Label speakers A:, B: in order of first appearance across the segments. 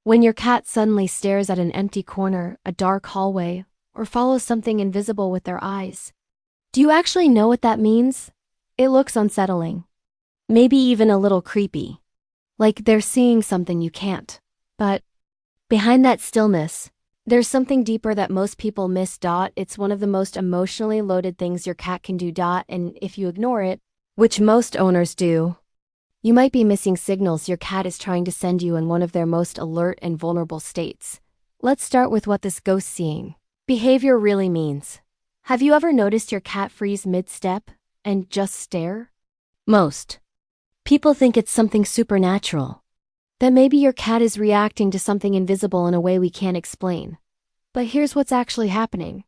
A: When your cat suddenly stares at an empty corner, a dark hallway, or follows something invisible with their eyes. Do you actually know what that means? It looks unsettling. Maybe even a little creepy. Like they're seeing something you can't. But behind that stillness, there's something deeper that most people miss. It's one of the most emotionally loaded things your cat can do. And if you ignore it, which most owners do, you might be missing signals your cat is trying to send you in one of their most alert and vulnerable states. Let's start with what this ghost seeing behavior really means. Have you ever noticed your cat freeze mid-step and just stare? Most people think it's something supernatural. That maybe your cat is reacting to something invisible in a way we can't explain. But here's what's actually happening.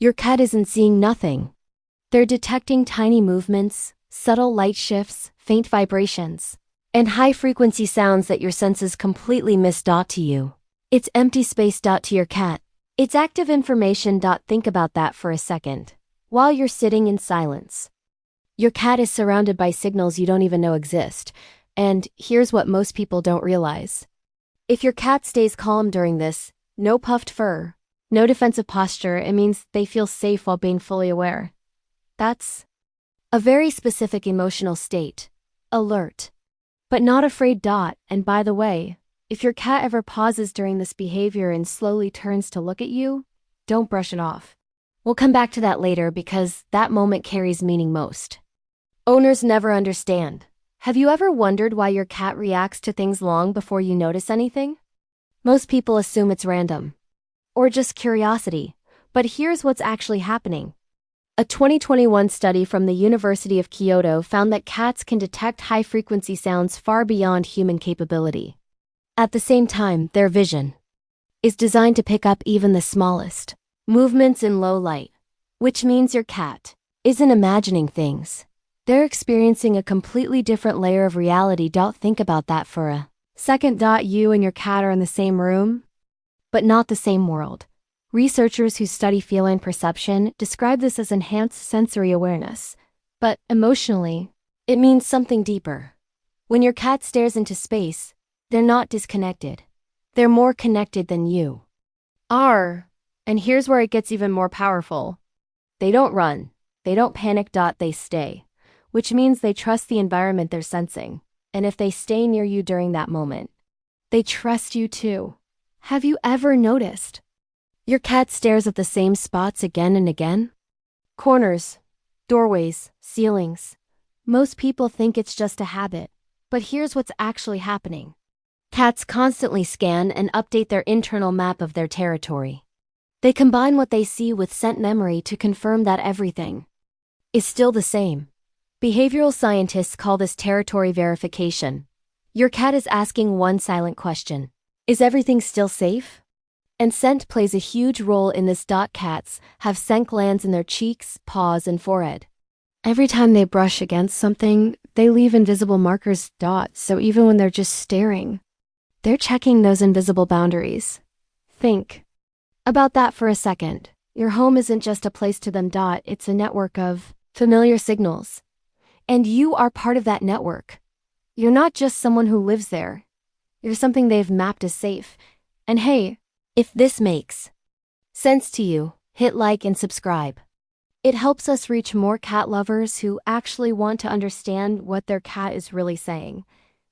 A: Your cat isn't seeing nothing. They're detecting tiny movements, subtle light shifts, faint vibrations, and high-frequency sounds that your senses completely miss. To you, it's empty space. To your cat, it's active information. Think about that for a second. While you're sitting in silence, your cat is surrounded by signals you don't even know exist. And here's what most people don't realize. If your cat stays calm during this, no puffed fur, no defensive posture, it means they feel safe while being fully aware. That's a very specific emotional state. Alert. But not afraid. And by the way, if your cat ever pauses during this behavior and slowly turns to look at you, don't brush it off. We'll come back to that later because that moment carries meaning most owners never understand. Have you ever wondered why your cat reacts to things long before you notice anything? Most people assume it's random or just curiosity, but here's what's actually happening. A 2021 study from the University of Kyoto found that cats can detect high-frequency sounds far beyond human capability. At the same time, their vision is designed to pick up even the smallest movements in low light, which means your cat isn't imagining things. They're experiencing a completely different layer of reality. Think about that for a second. You and your cat are in the same room, but not the same world. Researchers who study feline perception describe this as enhanced sensory awareness. But emotionally, it means something deeper. When your cat stares into space, they're not disconnected. They're more connected than you are. And here's where it gets even more powerful. They don't run. They don't panic. They stay. Which means they trust the environment they're sensing. And if they stay near you during that moment, they trust you too. Have you ever noticed your cat stares at the same spots again and again? Corners, doorways, ceilings. Most people think it's just a habit, but here's what's actually happening. Cats constantly scan and update their internal map of their territory. They combine what they see with scent memory to confirm that everything is still the same. Behavioral scientists call this territory verification. Your cat is asking one silent question. Is everything still safe? And scent plays a huge role in this. Cats have scent glands in their cheeks, paws, and forehead. Every time they brush against something, they leave invisible markers. So even when they're just staring, they're checking those invisible boundaries. Think about that for a second. Your home isn't just a place to them. It's a network of familiar signals. And you are part of that network. You're not just someone who lives there. You're something they've mapped as safe. And hey, if this makes sense to you, hit like and subscribe. It helps us reach more cat lovers who actually want to understand what their cat is really saying.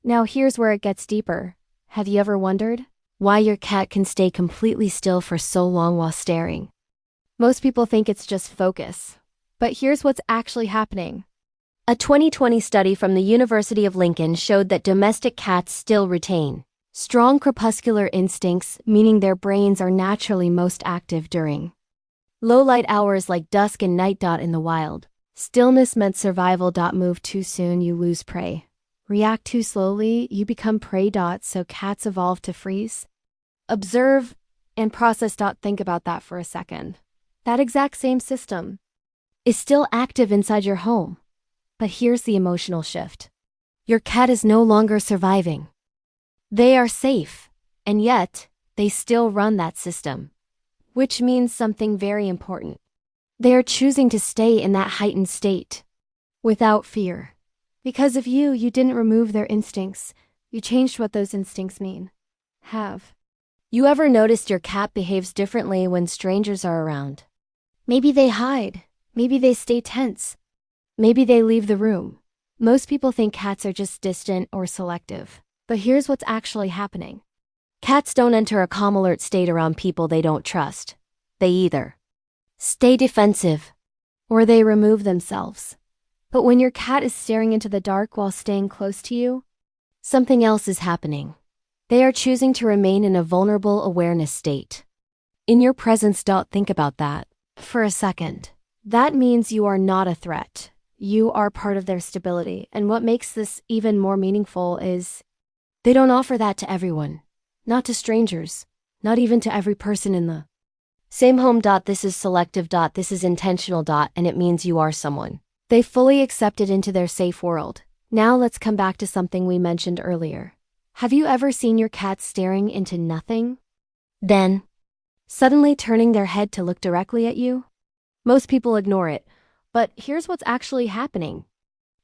A: Now here's where it gets deeper. Have you ever wondered why your cat can stay completely still for so long while staring? Most people think it's just focus. But here's what's actually happening. A 2020 study from the University of Lincoln showed that domestic cats still retain strong crepuscular instincts, meaning their brains are naturally most active during low-light hours like dusk and night. In the wild, stillness meant survival. Move too soon, you lose prey. React too slowly, you become prey. So cats evolved to freeze, observe, and process. Think about that for a second. That exact same system is still active inside your home. But here's the emotional shift. Your cat is no longer surviving. They are safe, and yet, they still run that system. Which means something very important. They are choosing to stay in that heightened state, without fear. Because of you didn't remove their instincts. You changed what those instincts mean. Have you ever noticed your cat behaves differently when strangers are around? Maybe they hide. Maybe they stay tense. Maybe they leave the room. Most people think cats are just distant or selective. But here's what's actually happening. Cats don't enter a calm alert state around people they don't trust. They either stay defensive or they remove themselves. But when your cat is staring into the dark while staying close to you, something else is happening. They are choosing to remain in a vulnerable awareness state. In your presence, think about that for a second. That means you are not a threat. You are part of their stability. And what makes this even more meaningful is they don't offer that to everyone. Not to strangers. Not even to every person in the same home. This is selective. This is intentional. And it means you are someone they fully accepted into their safe world. Now let's come back to something we mentioned earlier. Have you ever seen your cat staring into nothing? Then, suddenly turning their head to look directly at you? Most people ignore it, but here's what's actually happening.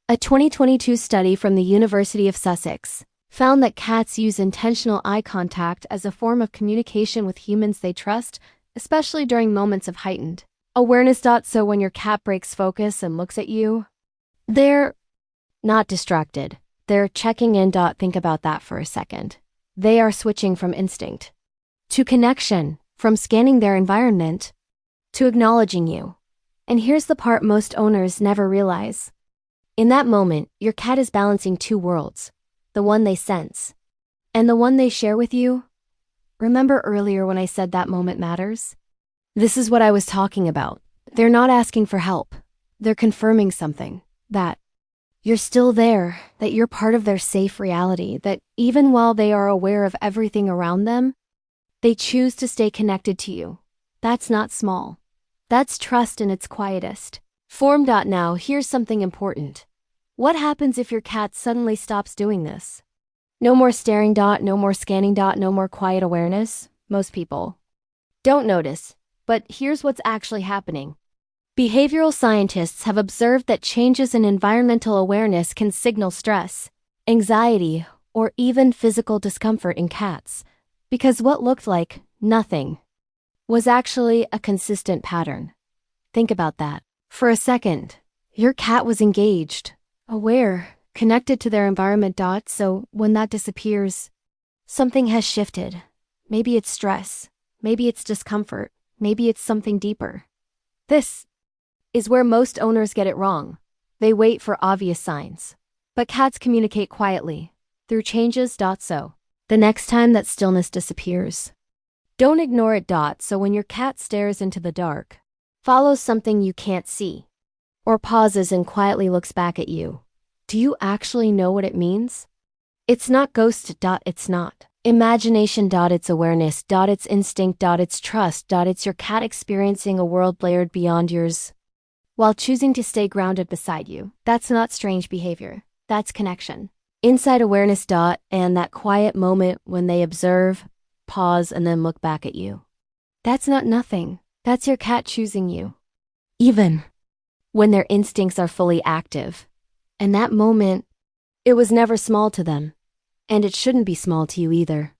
A: A 2022 study from the University of Sussex found that cats use intentional eye contact as a form of communication with humans they trust, especially during moments of heightened awareness. So when your cat breaks focus and looks at you, they're not distracted. They're checking in. Think about that for a second. They are switching from instinct to connection, from scanning their environment to acknowledging you. And here's the part most owners never realize. In that moment, your cat is balancing two worlds, the one they sense and the one they share with you. Remember earlier when I said that moment matters? This is what I was talking about. They're not asking for help. They're confirming something, that you're still there, that you're part of their safe reality, that even while they are aware of everything around them, they choose to stay connected to you. That's not small. That's trust in its quietest form. Now, here's something important. What happens if your cat suddenly stops doing this? No more staring. No more scanning. No more quiet awareness. Most people don't notice, but here's what's actually happening. Behavioral scientists have observed that changes in environmental awareness can signal stress, anxiety, or even physical discomfort in cats, because what looked like nothing was actually a consistent pattern. Think about that for a second. Your cat was engaged, aware, connected to their environment. So when that disappears, something has shifted. Maybe it's stress, maybe it's discomfort, maybe it's something deeper. This is where most owners get it wrong. They wait for obvious signs. But cats communicate quietly, through changes. So the next time that stillness disappears, don't ignore it. So when your cat stares into the dark, follows something you can't see, or pauses and quietly looks back at you, do you actually know what it means? It's not ghost. It's not imagination. It's awareness. It's instinct. It's trust. It's your cat experiencing a world layered beyond yours, while choosing to stay grounded beside you. That's not strange behavior. That's connection. Inside awareness. And that quiet moment when they observe, pause, and then look back at you. That's not nothing. That's your cat choosing you, even when their instincts are fully active. And that moment, it was never small to them. And it shouldn't be small to you either.